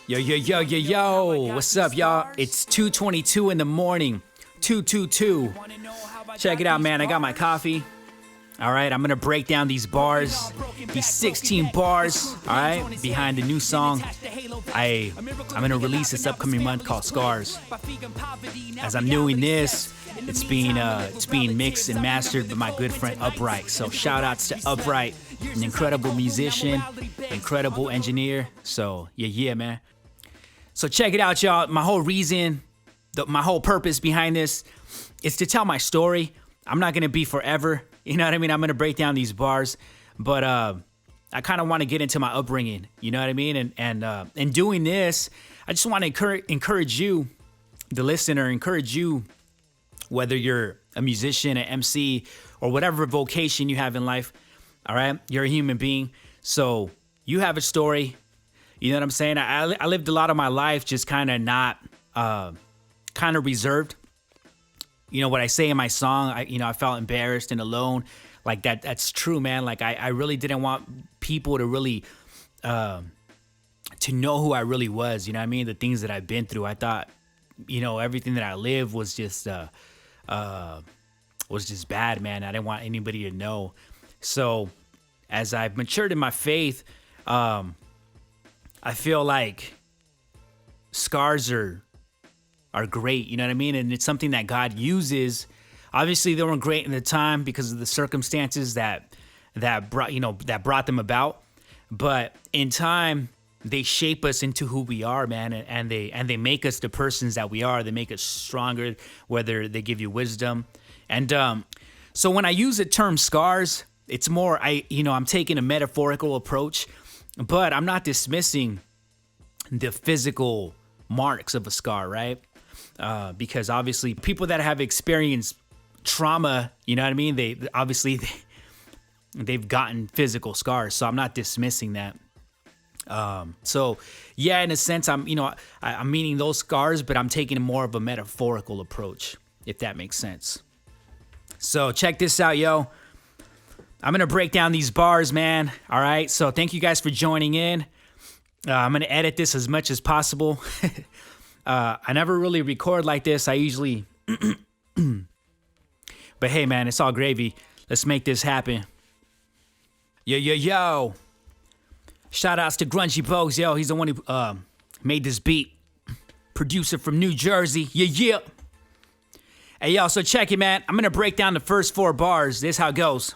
Yo, what's up, y'all? It's 2:22 in the morning. 2:22. Check it out, man. I got my coffee. All right, I'm gonna break down these bars, these 16 bars, all right, behind the new song I'm gonna release this upcoming month called Scars. As I'm doing this, it's being mixed and mastered by my good friend Upright. So shout outs to Upright, an incredible musician, incredible engineer. So yeah, man. So check it out, y'all. My whole reason, my whole purpose behind this is to tell my story. I'm not gonna be forever. You know what I mean? I'm going to break down these bars, but I kind of want to get into my upbringing. You know what I mean? And in doing this, I just want to encourage you, the listener, encourage you, whether you're a musician, an MC, or whatever vocation you have in life, all right? You're a human being, so you have a story. You know what I'm saying? I lived a lot of my life just kind of not, kind of reserved. You know, what I say in my song, I felt embarrassed and alone. Like that's true, man. Like I really didn't want people to really, to know who I really was. You know what I mean? The things that I've been through. I thought, everything that I lived was just bad, man. I didn't want anybody to know. So as I've matured in my faith, I feel like scars are great, you know what I mean? And it's something that God uses. Obviously, they weren't great in the time because of the circumstances that brought them about. But in time, they shape us into who we are, man, and they make us the persons that we are. They make us stronger, whether they give you wisdom. And so when I use the term scars, it's more I'm taking a metaphorical approach, but I'm not dismissing the physical marks of a scar, right? Because obviously people that have experienced trauma, you know what I mean? They've gotten physical scars. So I'm not dismissing that. So yeah, in a sense, I'm meaning those scars, but I'm taking more of a metaphorical approach, if that makes sense. So check this out, yo. I'm going to break down these bars, man. All right. So thank you guys for joining in. I'm going to edit this as much as possible. I never really record like this. I usually, but hey, man, it's all gravy. Let's make this happen. Yo. Shout outs to Grungy Bogues. Yo, he's the one who made this beat. Producer from New Jersey. Yeah. Hey, yo, so check it, man. I'm going to break down the first 4 bars. This is how it goes.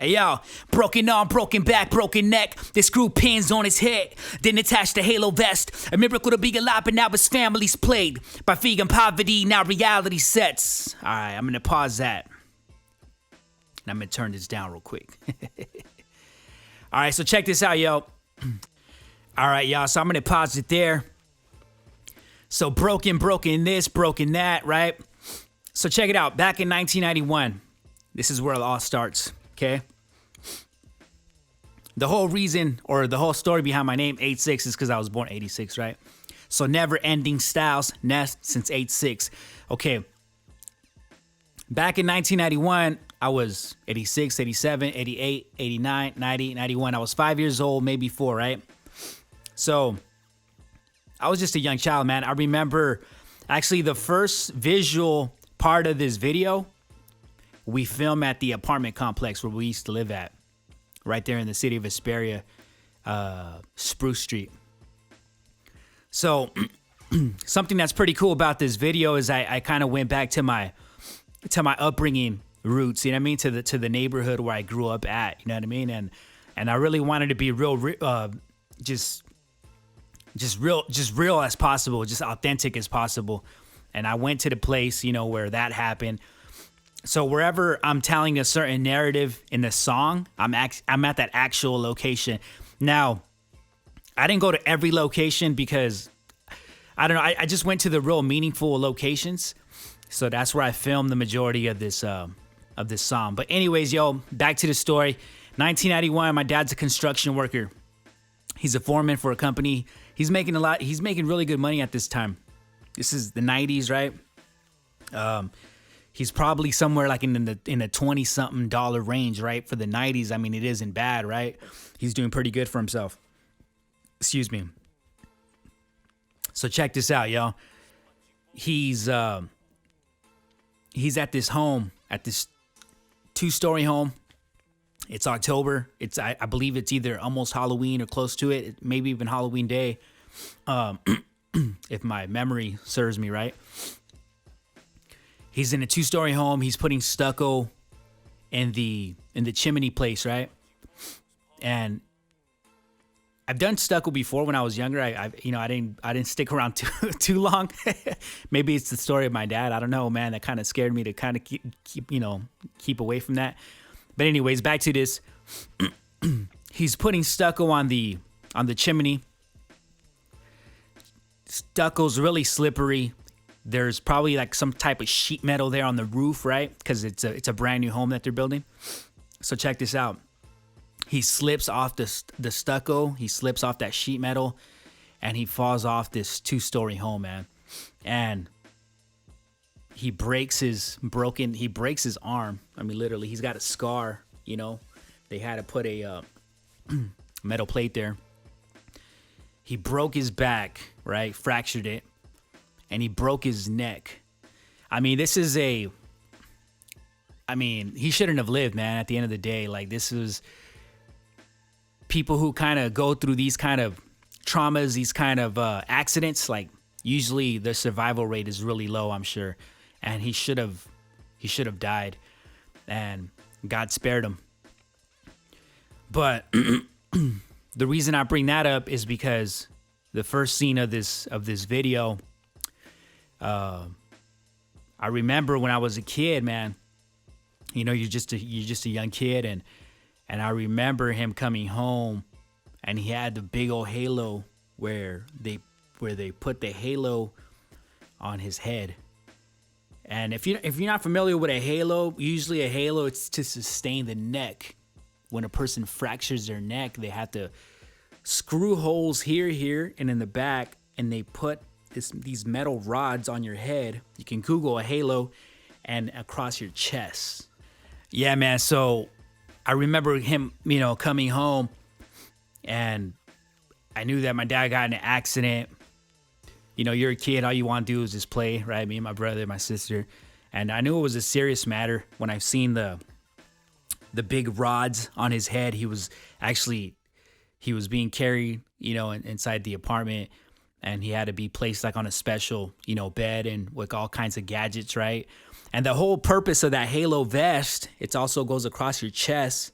Hey, yo, broken arm, broken back, broken neck. They screw pins on his head, then attach the halo vest. A miracle to be alive, but now his family's played by vegan poverty. Now reality sets. All right, I'm going to pause that. And I'm going to turn this down real quick. All right, so check this out, yo. All right, y'all, so I'm going to pause it there. So broken this, broken that, right? So check it out. Back in 1991, this is where it all starts. Okay. The whole reason or the whole story behind my name 86 is because I was born 86, right? So never ending styles, Nest since 86. Okay. Back in 1991, I was 86, 87, 88, 89, 90, 91. I was 5 years old, maybe 4, right? So I was just a young child, man. I remember actually the first visual part of this video we film at the apartment complex where we used to live at, right there in the city of Hesperia, Spruce Street. So something that's pretty cool about this video is I kind of went back to my upbringing roots, you know what I mean, to the neighborhood where I grew up at, you know what I mean, and I really wanted to be real, just real as possible, just authentic as possible, and I went to the place, where that happened. So wherever I'm telling a certain narrative in the song, I'm at that actual location. Now, I didn't go to every location because, I don't know, I just went to the real meaningful locations. So that's where I filmed the majority of this song. But anyways, yo, back to the story. 1991, my dad's a construction worker. He's a foreman for a company. He's making really good money at this time. This is the 90s, right? He's probably somewhere like in the $20-something range, right? For the 90s, I mean, it isn't bad, right? He's doing pretty good for himself. Excuse me. So check this out, yo. He's at this home, at this 2-story home. It's October. I believe it's either almost Halloween or close to it. Maybe even Halloween Day, if my memory serves me right. He's in a 2-story home. He's putting stucco in the chimney place, right? And I've done stucco before when I was younger. I didn't stick around too long. Maybe it's the story of my dad. I don't know, man. That kind of scared me to kind of keep away from that. But anyways, back to this. He's putting stucco on the chimney. Stucco's really slippery. There's probably like some type of sheet metal there on the roof, right? Because it's a brand new home that they're building. So check this out. He slips off the stucco. He slips off that sheet metal, and he falls off this 2-story home, man. And he breaks his arm. I mean, literally, he's got a scar. They had to put a metal plate there. He broke his back, right? Fractured it, and he broke his neck. I mean, he shouldn't have lived, man. At the end of the day, like, this was people who kind of go through these kind of traumas, these kind of accidents. Like, usually the survival rate is really low, I'm sure. And he should have died, and God spared him. But the reason I bring that up is because the first scene of this video, I remember when I was a kid, man. You're just a young kid, and I remember him coming home, and he had the big old halo where they put the halo on his head. And if you're not familiar with a halo, usually a halo, it's to sustain the neck. When a person fractures their neck, they have to screw holes here, and in the back, and they put these metal rods on your head. You can Google a halo, and across your chest. Yeah, man. So I remember him, coming home, and I knew that my dad got in an accident. You're a kid, all you want to do is just play, right? Me and my brother, my sister. And I knew it was a serious matter when I've seen the big rods on his head. He was being carried, inside the apartment, and he had to be placed like on a special, bed and with all kinds of gadgets, right? And the whole purpose of that halo vest, it also goes across your chest,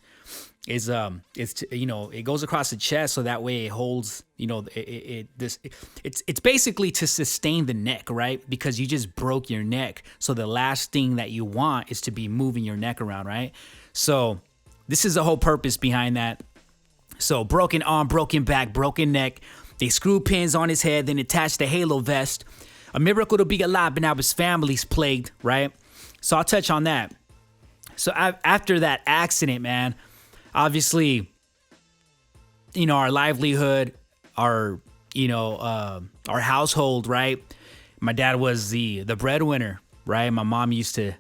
is it goes across the chest so that way it holds, it's basically to sustain the neck, right? Because you just broke your neck. So the last thing that you want is to be moving your neck around, right? So this is the whole purpose behind that. So broken arm, broken back, broken neck. They screw pins on his head, then attach the halo vest. A miracle to be alive, but now his family's plagued, right? So I'll touch on that. So after that accident, man, obviously, our livelihood, our household, right? My dad was the breadwinner, right? My mom used to,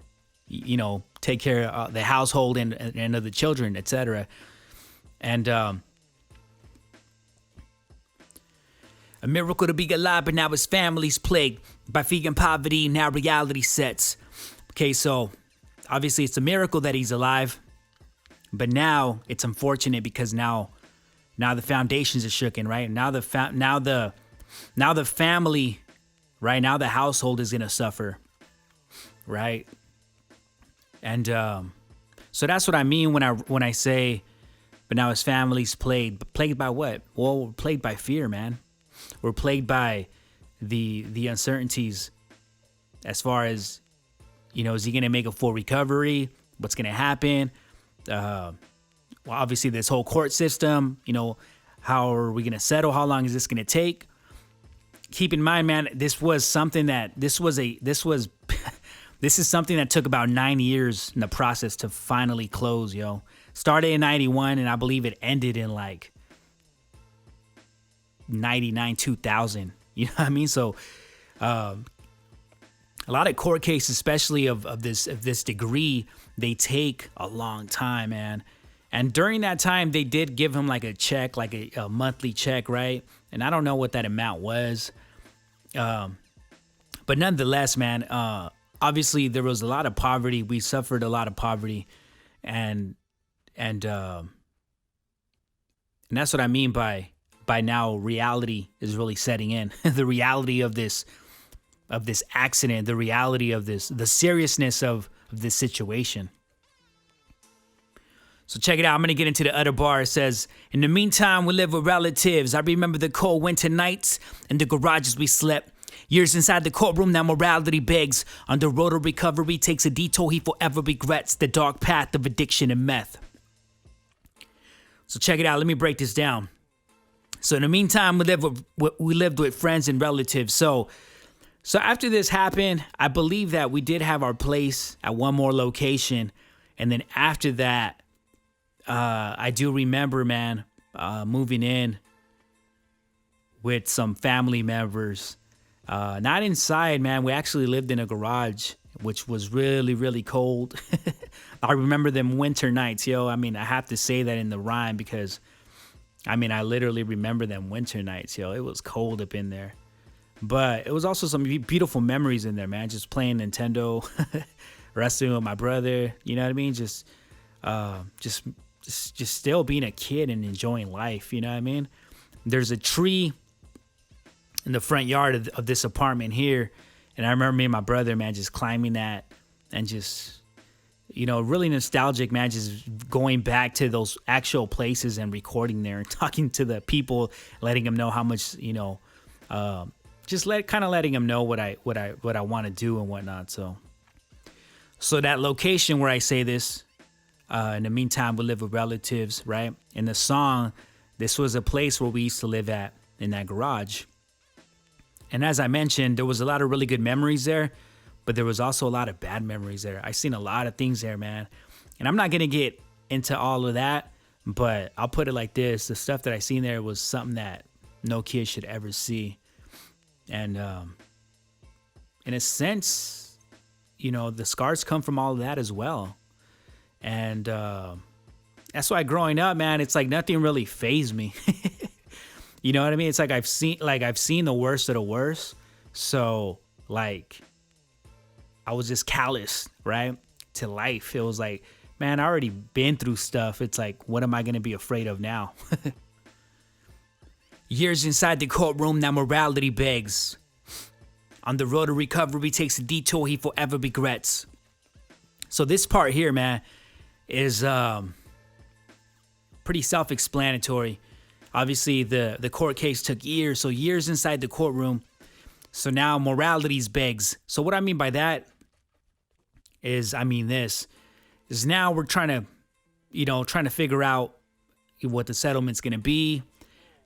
take care of the household and of the children, etc. And a miracle to be alive, but now his family's plagued by fear and poverty. Now reality sets. Okay, so obviously it's a miracle that he's alive. But now it's unfortunate because now the foundations are shooken, right? Now the family, right? Now the household is gonna suffer, right? And so that's what I mean when I say, but now his family's plagued. But plagued by what? Well, we're plagued by fear, man. We're plagued by the uncertainties as far as, is he gonna make a full recovery? What's gonna happen? Well, obviously this whole court system, how are we going to settle? How long is this going to take? Keep in mind, man, this is something that took about 9 years in the process to finally close, yo. Started in 91, and I believe it ended in like 99, 2000. You know what I mean? So, a lot of court cases, especially of this degree, they take a long time, man. And during that time, they did give him like a check, like a monthly check, right? And I don't know what that amount was. But nonetheless, man, obviously there was a lot of poverty. We suffered a lot of poverty, and that's what I mean by now reality is really setting in. The reality of this accident, the reality of the seriousness of this situation. So check it out. I'm going to get into the other bar. It says, in the meantime, we live with relatives. I remember the cold winter nights in the garages we slept. Years inside the courtroom, now morality begs. On the road to recovery takes a detour he forever regrets. The dark path of addiction and meth. So check it out. Let me break this down. So in the meantime, we lived with friends and relatives. So after this happened, I believe that we did have our place at one more location. And then after that, I do remember, man, moving in with some family members. Not inside, man. We actually lived in a garage, which was really, really cold. I remember them winter nights, yo. I mean, I have to say that in the rhyme because, I mean, I literally remember them winter nights, yo. It was cold up in there. But it was also some beautiful memories in there, man. Just playing Nintendo, wrestling with my brother. You know what I mean? Just still being a kid and enjoying life. You know what I mean? There's a tree in the front yard of this apartment here, and I remember me and my brother, man, just climbing that and just, you know, really nostalgic, man. Just going back to those actual places and recording there and talking to the people, letting them know how much, you know. Just letting them know what I want to do and whatnot. So that location where I say this, in the meantime, we live with relatives, right? In the song, this was a place where we used to live at in that garage. And as I mentioned, there was a lot of really good memories there, but there was also a lot of bad memories there. I seen a lot of things there, man. And I'm not going to get into all of that, but I'll put it like this. The stuff that I seen there was something that no kid should ever see. And in a sense, you know, the scars come from all of that as well. And that's why growing up, man, it's like nothing really fazed me. You know what I mean? It's like I've seen the worst of the worst. So like I was just callous, right, to life. It was like, man, I already been through stuff. It's like, what am I going to be afraid of now? Years inside the courtroom, now morality begs. On the road to recovery takes a detour he forever regrets. So this part here, man, is pretty self-explanatory. Obviously, the court case took years, so years inside the courtroom. So now moralities begs. So what I mean by that is, this is now we're trying to figure out what the settlement's going to be.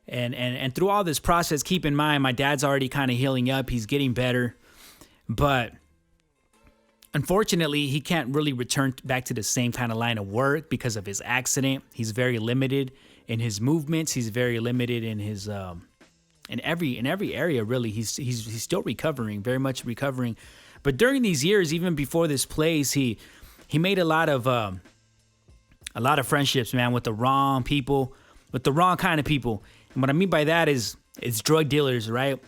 And through all this process, keep in mind, my dad's already kind of healing up. He's getting better. But unfortunately, he can't really return back to the same kind of line of work because of his accident. He's very limited in his movements. He's very limited in his in every area, really. He's still recovering, very much recovering. But during these years, even before this place, he made a lot of friendships, man, with the wrong people, with the wrong kind of people. And what I mean by that is it's drug dealers, right?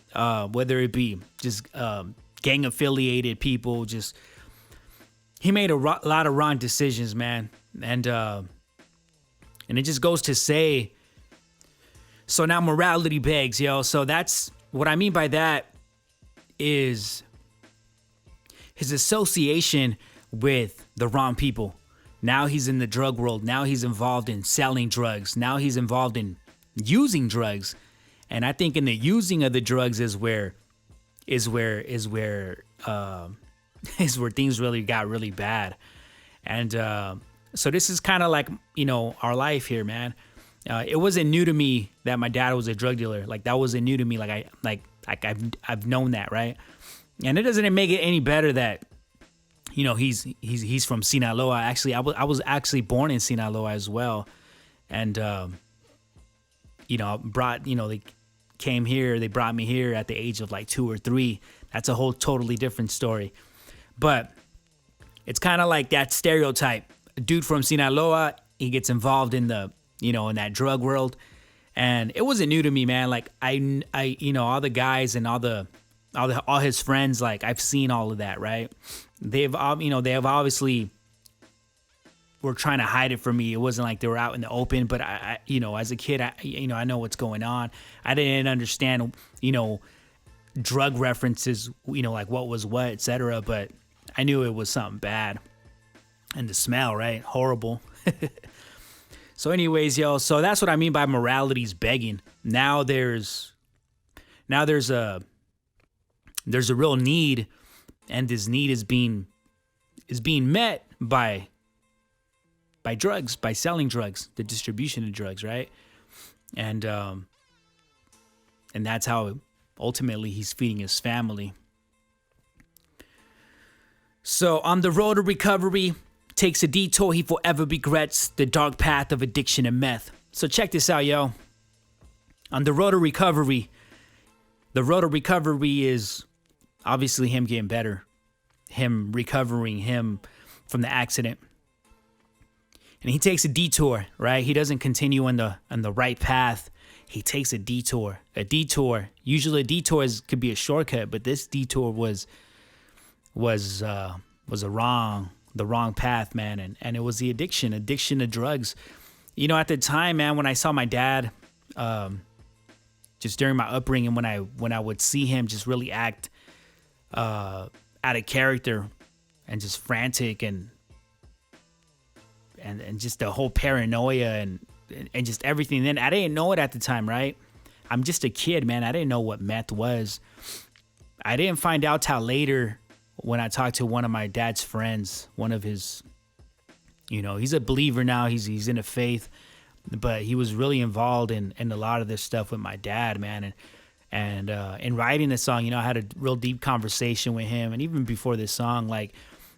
Whether it be just gang affiliated people, just he made a lot of wrong decisions, man. And it just goes to say, so now morality begs, yo. So that's what I mean by that is his association with the wrong people. Now he's in the drug world. Now he's involved in selling drugs. Now he's involved in using drugs. And I think in the using of the drugs is where things really got really bad. And so this is kind of like, you know, our life here, man. It wasn't new to me that my dad was a drug dealer. Like that wasn't new to me. I've known that, right? And it doesn't make it any better that, you know, he's from Sinaloa. Actually, I was actually born in Sinaloa as well. And you know, they came here, they brought me here at the age of like 2 or 3. That's a whole totally different story. But it's kind of like that stereotype. A dude from Sinaloa, he gets involved in the, you know, in that drug world. And it wasn't new to me, man. Like I you know, all the guys and all the all his friends, like I've seen all of that, right? They have obviously were trying to hide it from me. It wasn't like they were out in the open, but I as a kid, I know what's going on. I didn't understand, drug references, like what was what, etc. But I knew it was something bad. And the smell, right? Horrible. So anyways, so that's what I mean by morality's begging. Now there's a real need, and this need is being met by drugs, by selling drugs, the distribution of drugs, right? And that's how ultimately he's feeding his family. So on the road to recovery, takes a detour he forever regrets, the dark path of addiction and meth. So check this out, yo. On the road to recovery, is obviously him getting better, him recovering, him from the accident. And he takes a detour, right? He doesn't continue on the right path. He takes a detour. Usually a detour could be a shortcut, but this detour was the wrong path, man. And it was the addiction to drugs. At the time, man, when I saw my dad, just during my upbringing, when I would see him just really act out of character and just frantic and just the whole paranoia and just everything. Then I didn't know it at the time, right? I'm just a kid, man. I didn't know what meth was. I didn't find out till later when I talked to one of my dad's friends, one of his, he's a believer now. He's in the faith, but he was really involved in a lot of this stuff with my dad, man. And in writing this song, I had a real deep conversation with him. And even before this song, like,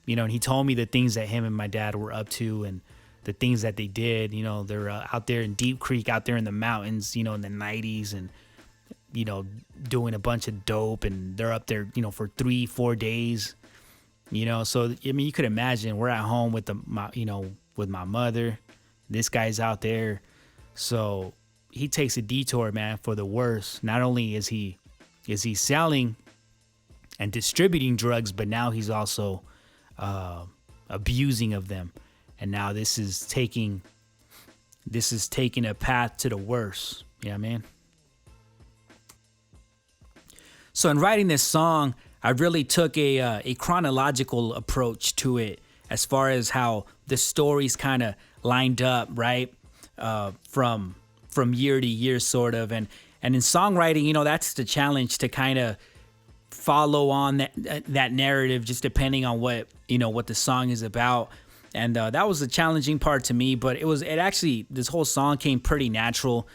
and he told me the things that him and my dad were up to and the things that they did. They're out there in Deep Creek, out there in the mountains, in the 90s and, doing a bunch of dope, and they're up there, for 3-4 days, so, you could imagine we're at home with with my mother, this guy's out there. So he takes a detour, man, for the worse. Not only is he selling and distributing drugs, but now he's also, abusing of them. And now this is taking a path to the worse. You know what I mean? So in writing this song, I really took a chronological approach to it as far as how the stories kind of lined up, right? From year to year, sort of. And in songwriting, that's the challenge, to kind of follow on that narrative, just depending on what the song is about. And that was the challenging part to me, but it actually, this whole song came pretty natural.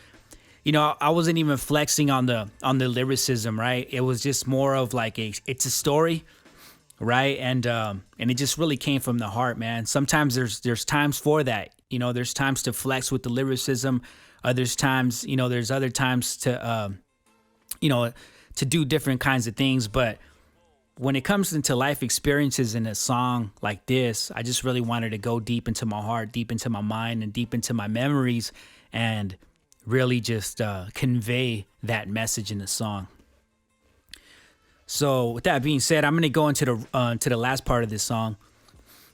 I wasn't even flexing on the lyricism, right? It was just more of like it's a story, right? And it just really came from the heart, man. Sometimes there's times for that. There's times to flex with the lyricism. There's times, there's other times to to do different kinds of things. But when it comes into life experiences in a song like this, I just really wanted to go deep into my heart, deep into my mind, and deep into my memories, and really just convey that message in the song. So with that being said, I'm going to go into the last part of this song.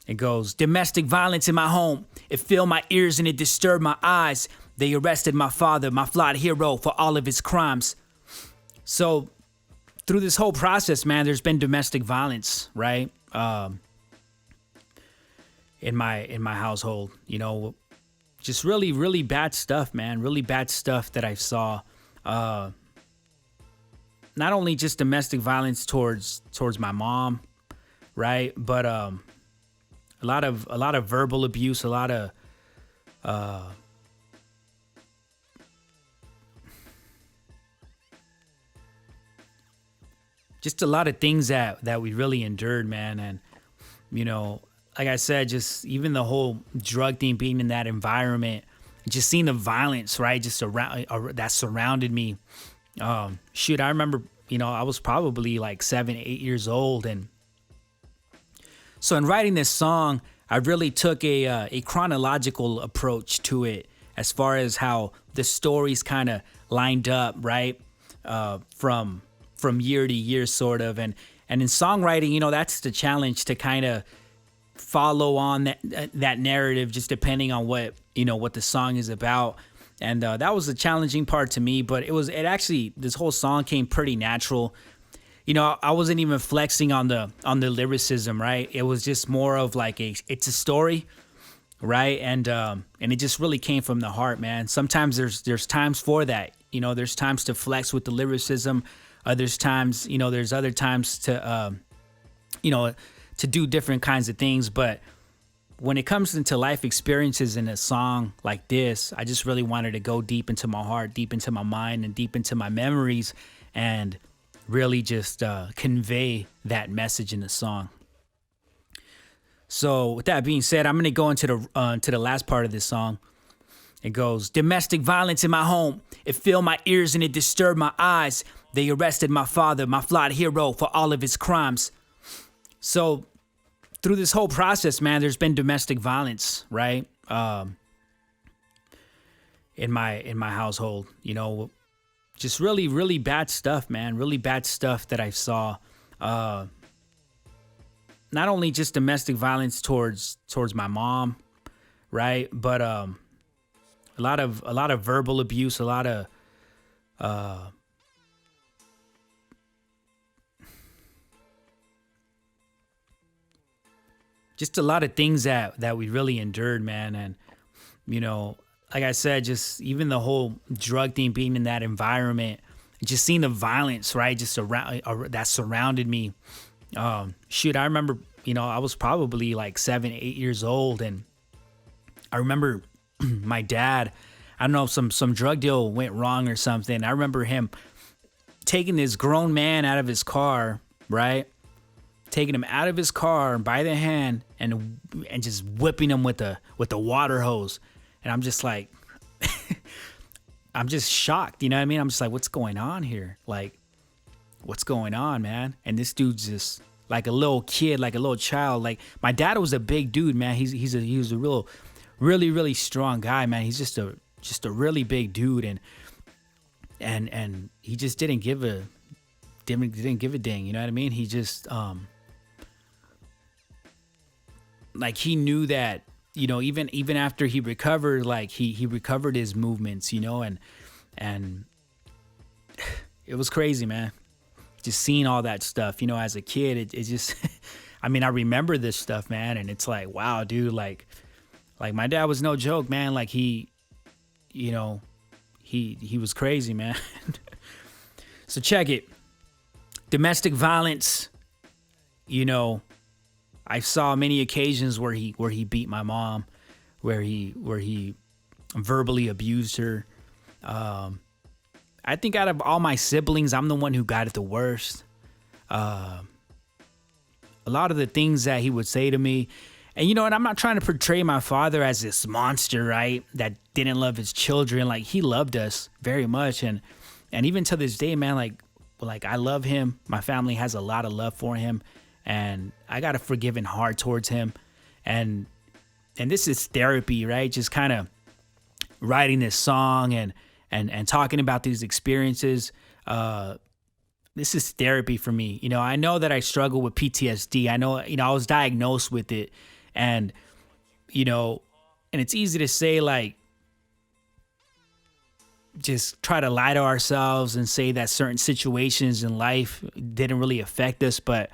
It goes, domestic violence in my home. It filled my ears and it disturbed my eyes. They arrested my father, my flawed hero, for all of his crimes. So through this whole process, man, there's been domestic violence, right? In my household, just really, really bad stuff, man. Really bad stuff that I saw. Not only just domestic violence towards my mom, right? But a lot of verbal abuse, a lot of just a lot of things that we really endured, man. And like I said, just even the whole drug thing, being in that environment, just seeing the violence, right, just around that surrounded me. I remember, I was probably like 7, 8 years old. And so in writing this song, I really took a chronological approach to it as far as how the stories kind of lined up, right, from from year to year, sort of. And in songwriting, that's the challenge, to kind of follow on that narrative, just depending on what the song is about. And that was a challenging part to me, but it actually, this whole song came pretty natural. I wasn't even flexing on the lyricism, right? It was just more of like it's a story, right? And it just really came from the heart, man. Sometimes there's times for that. There's times to flex with the lyricism. There's times, there's other times to to do different kinds of things. But when it comes into life experiences in a song like this, I just really wanted to go deep into my heart, deep into my mind, and deep into my memories, and really just convey that message in the song. So with that being said, I'm going to go into the last part of this song. It goes, domestic violence in my home. It filled my ears and it disturbed my eyes. They arrested my father, my flawed hero, for all of his crimes. So through this whole process, man, there's been domestic violence, right? In my household, just really, really bad stuff, man. Really bad stuff that I saw. Not only just domestic violence towards my mom, right? But a lot of verbal abuse, a lot of just a lot of things that we really endured, man. And like I said, just even the whole drug thing, being in that environment, just seeing the violence, right, just around that surrounded me. I remember, I was probably like 7, 8 years old, and I remember my dad, I don't know, some drug deal went wrong or something. I remember him taking this grown man out of his car, right? Taking him out of his car by the hand and just whipping him with the water hose. And I'm just like, I'm just shocked. You know what I mean? I'm just like, what's going on here? Like, what's going on, man? And this dude's just like a little kid, like a little child. Like, my dad was a big dude, man. He was a really, really strong guy, man. He's just a really big dude. And he just didn't give a dang. You know what I mean? He just, like, he knew that, even after he recovered, like he recovered his movements, and it was crazy, man. Just seeing all that stuff, as a kid, it just, I mean, I remember this stuff, man. And it's like, wow, dude, like my dad was no joke, man. Like he was crazy, man. So check it. Domestic violence, I saw many occasions where he beat my mom, where he verbally abused her. I think out of all my siblings, I'm the one who got it the worst. A lot of the things that he would say to me, and and I'm not trying to portray my father as this monster, right, that didn't love his children. Like, he loved us very much, and even to this day, man, like I love him. My family has a lot of love for him. And I got a forgiving heart towards him. And this is therapy, right? Just kind of writing this song and talking about these experiences. This is therapy for me. I know that I struggle with PTSD. I know, I was diagnosed with it. And, and it's easy to say, like, just try to lie to ourselves and say that certain situations in life didn't really affect us. But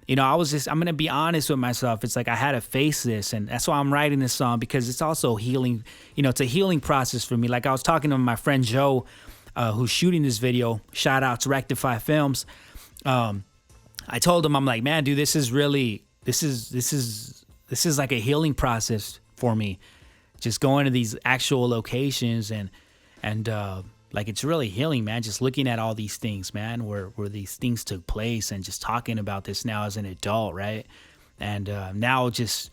I'm going to be honest with myself. It's like I had to face this, and that's why I'm writing this song, because it's also healing. It's a healing process for me. Like, I was talking to my friend Joe, who's shooting this video. Shout out to Rectify Films. I told him, I'm like, man, dude, this is like a healing process for me. Just going to these actual locations and like, it's really healing, man. Just looking at all these things, man, where these things took place, and just talking about this now as an adult, right? And now just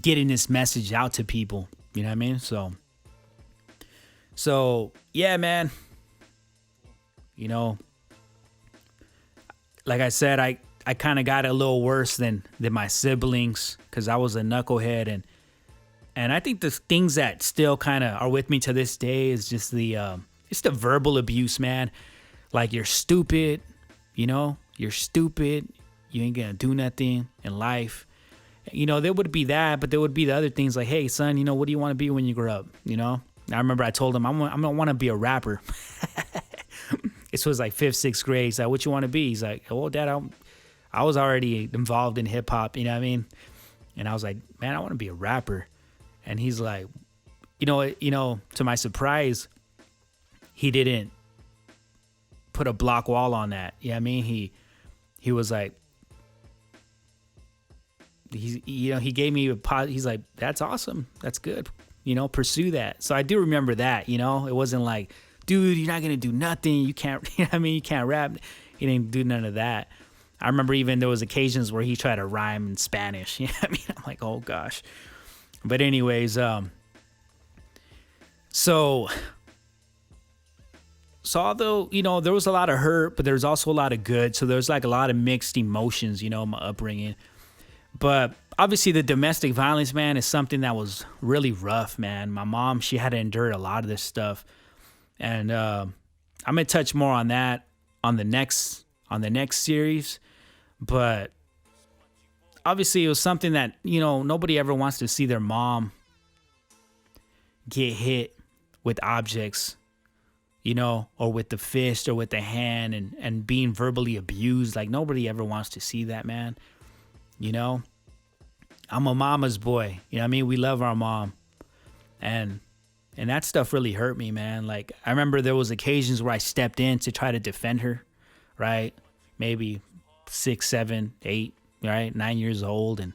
getting this message out to people, you know what I mean? So yeah, man. Like I said, I kind of got a little worse than my siblings, because I was a knucklehead, and I think the things that still kind of are with me to this day is just the verbal abuse, man. Like, you're stupid, you know, you're stupid. You ain't gonna do nothing in life. You know, there would be that, but there would be the other things like, hey, son, you know, what do you want to be when you grow up? You know, I remember I told him, I'm gonna want to be a rapper. This was like 5th, 6th grade. He's like, what you want to be? He's like, oh, Dad, I was already involved in hip hop. You know what I mean? And I was like, man, I want to be a rapper. And he's like, you know, to my surprise, he didn't put a block wall on that. You know what I mean? He was like, he gave me he's like, that's awesome. That's good. You know, pursue that. So I do remember that, you know, it wasn't like, dude, you're not going to do nothing. You can't, you know what I mean? You can't rap. He didn't do none of that. I remember even there was occasions where he tried to rhyme in Spanish. You know what I mean? I'm like, oh gosh. But anyways, so although, you know, there was a lot of hurt, but there's also a lot of good. So there's like a lot of mixed emotions, you know, in my upbringing. But obviously the domestic violence, man, is something that was really rough, man. My mom, she had to endure a lot of this stuff. And I'm going to touch more on that on the next series. But obviously it was something that, you know, nobody ever wants to see their mom get hit with objects, you know, or with the fist or with the hand and being verbally abused. Like, nobody ever wants to see that, man. You know, I'm a mama's boy. You know what I mean? We love our mom. And that stuff really hurt me, man. Like, I remember there was occasions where I stepped in to try to defend her, right? Maybe 6, 7, 8, right? 9 years old. And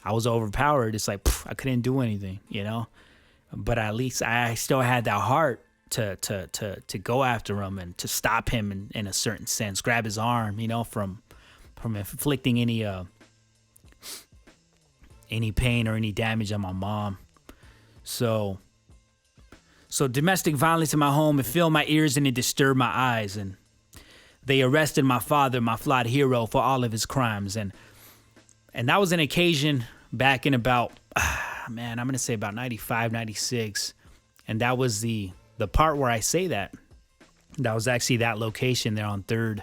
I was overpowered. It's like, I couldn't do anything, you know? But at least I still had that heart to go after him and to stop him in a certain sense, grab his arm, you know, from inflicting any pain or any damage on my mom. So domestic violence in my home, it filled my ears and it disturbed my eyes. And they arrested my father, my flawed hero, for all of his crimes. And that was an occasion back in about, I'm going to say about 95, 96. And that was the part where I say that. That was actually that location there on 3rd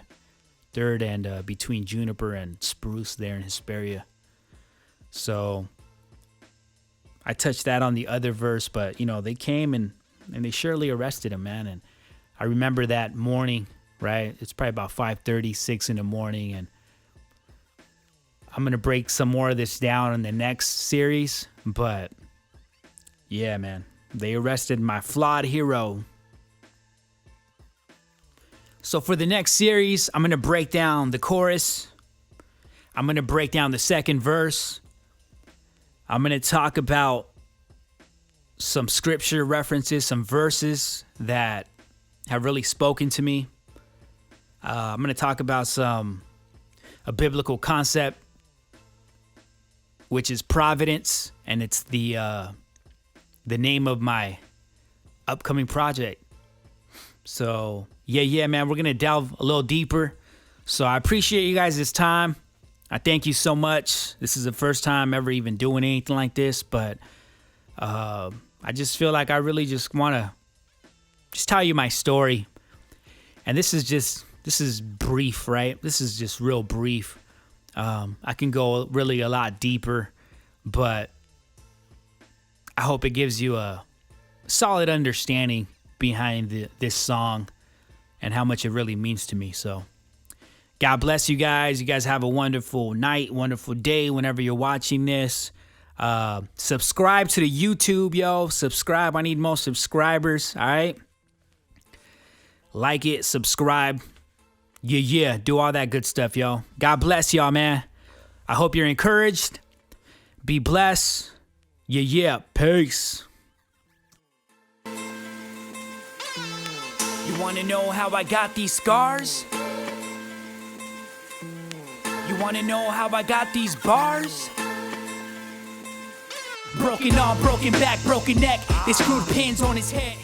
and between Juniper and Spruce there in Hesperia. So I touched that on the other verse, but, you know, they came and they surely arrested him, man. And I remember that morning, right? It's probably about 5:30, 6 in the morning. And I'm going to break some more of this down in the next series. But yeah, man, they arrested my flawed hero. So for the next series, I'm going to break down the chorus. I'm going to break down the second verse. I'm going to talk about some scripture references, some verses that have really spoken to me. I'm going to talk about a biblical concept, which is Providence, and it's the name of my upcoming project. So yeah, man, we're going to delve a little deeper. So I appreciate you guys' time. I thank you so much. This is the first time ever even doing anything like this, but I just feel like I really just want to just tell you my story. And this is brief, right? This is just real brief. I can go really a lot deeper, but I hope it gives you a solid understanding behind this song and how much it really means to me. So God bless you guys. You guys have a wonderful night, wonderful day whenever you're watching this. Subscribe to the YouTube, yo. Subscribe. I need more subscribers, all right? Like it, subscribe. Yeah. Do all that good stuff, yo. God bless y'all, man. I hope you're encouraged. Be blessed. Yeah. Peace. You want to know how I got these scars? You want to know how I got these bars? Broken arm, broken back, broken neck. They screwed pins on his head.